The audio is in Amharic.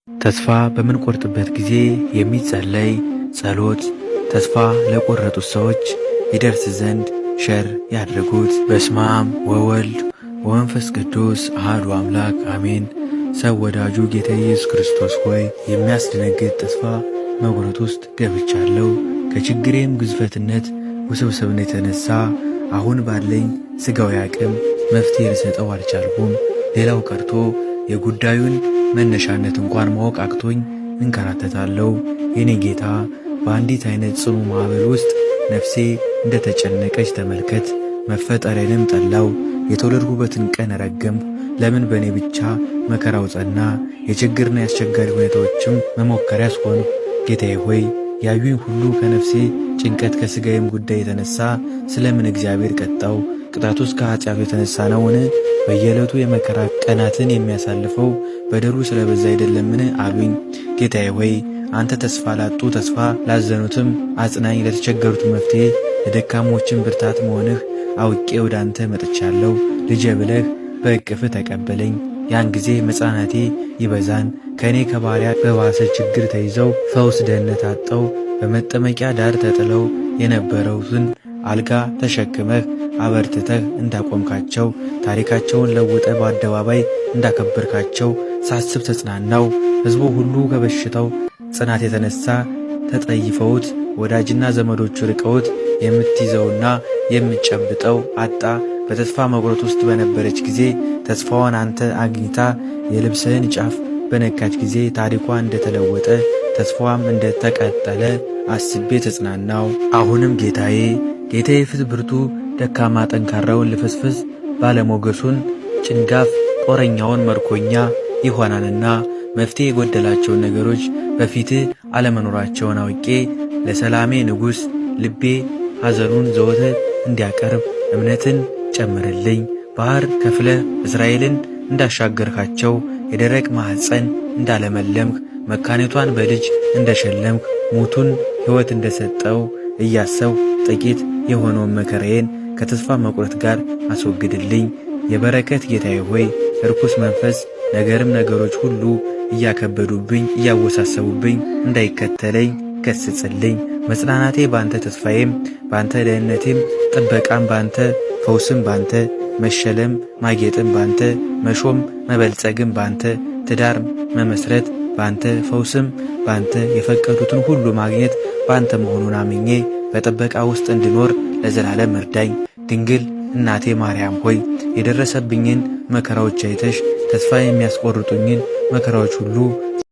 ተስፋ በምንቆርጥበት ጊዜ የሚጸለይ ጸሎት ተስፋ ለቆረጡት ሰዎች ይደርስ ዘንድ ሸር ያድርጉት። በስመ አብ ወወልድ ወመንፈስ ቅዱስ አሐዱ አምላክ አሜን። ሰው ወዳጁ ጌታ ኢየሱስ ክርስቶስ ሆይ የሚያስደነግጥ ተስፋ መቁረጥ ውስጥ ገብቻለሁ። ከችግሬም ግዝፈትነት ውስብስብነት የተነሳ አሁን ባለኝ ሥጋዊ አቅም መፍትሄ ልሰጠው አልቻልኩም። ሌላው ቀርቶ የጉዳዩን መነሻነት እንኳን ማወቅ አቅቶኝ እንከራተታለሁ። የኔ ጌታ በአንዲት አይነት ጽኑ ማዕበል ውስጥ ነፍሴ እንደተጨነቀች ተመልከት። መፈጠሬንም ጠላው፣ የተወለድኩበትን ቀን ረገምሁ። ለምን በእኔ ብቻ መከራው ጸና? የችግርና የአስቸጋሪ ሁኔታዎችም መሞከሪያስ ሆንሁ። ጌታዬ ሆይ ያዩኝ ሁሉ ከነፍሴ ጭንቀት ከሥጋዬም ጉዳይ የተነሣ ስለምን እግዚአብሔር ቀጣው? ቅጣቱስ ከኃጢአቱ የተነሣ ነውን? በየዕለቱ የመከራ ቀናትን የሚያሳልፈው በደሉ ስለበዛ አይደለምን አሉኝ። ጌታዬ ሆይ አንተ ተስፋ ላጡ ተስፋ ላዘኑትም አጽናኝ፣ ለተቸገሩት መፍትሔ፣ ለደካሞችም ብርታት መሆንህ አውቄ ወደ አንተ መጥቻለሁ። ልጄ ብለህ በእቅፍህ ተቀበለኝ። ያን ጊዜ መጽናናቴ ይበዛን። ከእኔ ከባሪያ በባሰ ችግር ተይዘው ፈውስ ድህነት አጠው በመጠመቂያ ዳር ተጥለው የነበረውትን አልጋ ተሸክመህ አበርትተህ እንዳቆምካቸው ታሪካቸውን ለውጠ በአደባባይ እንዳከበርካቸው ሳስብ ተጽናናው። ሕዝቡ ሁሉ ከበሽታው ጽናት የተነሣ ተጠይፈውት ወዳጅና ዘመዶቹ ርቀውት የምትይዘውና የምትጨብጠው አጣ። በተስፋ መቁረጥ ውስጥ በነበረች ጊዜ ተስፋዋን አንተ አግኝታ የልብስህን ጫፍ በነካች ጊዜ ታሪኳ እንደተለወጠ ተስፋዋም እንደተቀጠለ አስቤ ተጽናናው። አሁንም ጌታዬ ፊት ብርቱ ደካማ ጠንካራውን ልፍስፍስ ባለሞገሱን ጭንጋፍ ጦረኛውን መርኮኛ ይሆናልና መፍትሄ የጎደላቸውን ነገሮች በፊትህ አለመኖራቸውን አውቄ ለሰላሜ ንጉሥ ልቤ ሐዘኑን ዘወትር እንዲያቀርብ እምነትን ጨምርልኝ። ባሕር ከፍለህ እስራኤልን እንዳሻገርካቸው የደረቅ ማኅፀን እንዳለመለምክ መካኒቷን በልጅ እንደሸለምክ ሙቱን ሕይወት እንደሰጠው እያሰብሁ ጥቂት የሆነውን መከራዬን ከተስፋ መቁረጥ ጋር አስወግድልኝ። የበረከት ጌታዬ ሆይ ርኩስ መንፈስ ነገሮች ሁሉ እያከበዱብኝ እያወሳሰቡብኝ እንዳይከተለኝ ገስጽልኝ። መጽናናቴ ባንተ፣ ተስፋዬም ባንተ፣ ደህንነቴም ጥበቃም ባንተ፣ ፈውስም ባንተ፣ መሸለም ማጌጥም ባንተ፣ መሾም መበልጸግም ባንተ፣ ትዳር መመስረት ባንተ፣ ፈውስም ባንተ፣ የፈቀዱትን ሁሉ ማግኘት ባንተ መሆኑን አምኜ በጥበቃ ውስጥ እንድኖር ለዘላለም እርዳኝ። ድንግል እናቴ ማርያም ሆይ የደረሰብኝን መከራዎች አይተሽ ተስፋ የሚያስቆርጡኝን መከራዎች ሁሉ